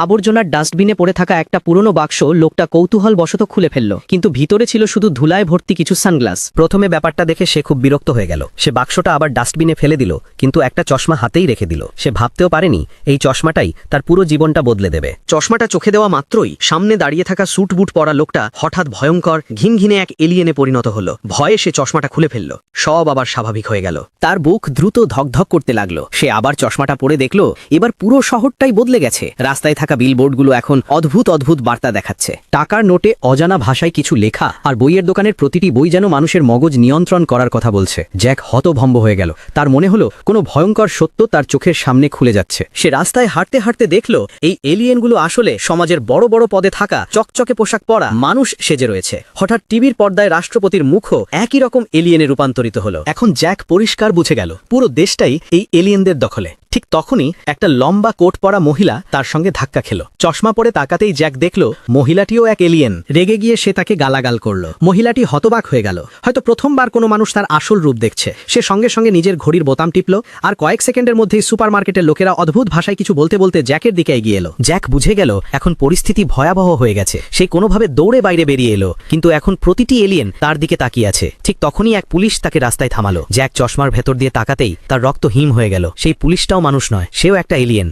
আবর্জনার ডাস্টবিনে পড়ে থাকা একটা পুরনো বাক্স লোকটা কৌতূহলবশত খুলে ফেলল, কিন্তু ভিতরে ছিল শুধু ধুলায় ভর্তি কিছু সানগ্লাস। প্রথমে ব্যাপারটা দেখে সে খুব বিরক্ত হয়ে গেল। সে বাক্সটা আবার ডাস্টবিনে ফেলে দিল, কিন্তু একটা চশমা হাতেই রেখে দিল। সে ভাবতেও পারেনি এই চশমাটাই তার পুরো জীবনটা বদলে দেবে। চশমাটা চোখে দেওয়া মাত্রই সামনে দাঁড়িয়ে থাকা স্যুট বুট পরা লোকটা হঠাৎ ভয়ঙ্কর ঘিনঘিনে এক এলিয়েনে পরিণত হলো। ভয়ে সে চশমাটা খুলে ফেলল। সব আবার স্বাভাবিক হয়ে গেল। তার বুক দ্রুত ধকধক করতে লাগলো। সে আবার চশমাটা পরে দেখল এবার পুরো শহরটাই বদলে গেছে। রাস্তায় থাকা বিলবোর্ডগুলো এখন অদ্ভুত অদ্ভুত বার্তা দেখাচ্ছে। টাকার নোটে অজানা ভাষায় কিছু লেখা, আর বইয়ের দোকানের প্রতিটি বই যেন মানুষের মগজ নিয়ন্ত্রণ করার কথা বলছে। জ্যাক হতভম্ব হয়ে গেল। তার মনে হলো কোনো ভয়ঙ্কর সত্য তার চোখের সামনে খুলে যাচ্ছে। সে রাস্তায় হাঁটতে হাঁটতে দেখল এই এলিয়েনগুলো আসলে সমাজের বড় বড় পদে থাকা চকচকে পোশাক পরা মানুষ সেজে রয়েছে। হঠাৎ টিভির পর্দায় রাষ্ট্রপতির মুখও একই রকম এলিয়েনে রূপান্তরিত হলো। এখন জ্যাক পরিষ্কার বুঝে গেল পুরো দেশটাই এই এলিয়েনদের দখলে। ঠিক তখনই একটা লম্বা কোট পরা মহিলা তার সঙ্গে ধাক্কা খেল। চশমা পরে তাকাতেই জ্যাক দেখল মহিলাটিও এক এলিয়েন। রেগে গিয়ে সে তাকে গালাগাল করল। মহিলাটি হতবাক হয়ে গেল। হয়তো প্রথমবার কোনো মানুষ তার আসল রূপ দেখছে। সে সঙ্গে সঙ্গে নিজের ঘড়ির বোতাম টিপল, আর কয়েক সেকেন্ডের মধ্যেই সুপারমার্কেটের লোকেরা অদ্ভুত ভাষায় কিছু বলতে বলতে জ্যাকের দিকে এগিয়ে এলো। জ্যাক বুঝে গেল এখন পরিস্থিতি ভয়াবহ হয়ে গেছে। সে কোনোভাবে দৌড়ে বাইরে বেরিয়ে এলো, কিন্তু এখন প্রতিটি এলিয়েন তার দিকে তাকিয়ে আছে। ঠিক তখনই এক পুলিশ তাকে রাস্তায় থামালো। জ্যাক চশমার ভেতর দিয়ে তাকাতেই তার রক্ত হিম হয়ে গেল। সেই পুলিশটাও মানুষ নয়, সেও একটা এলিয়েন।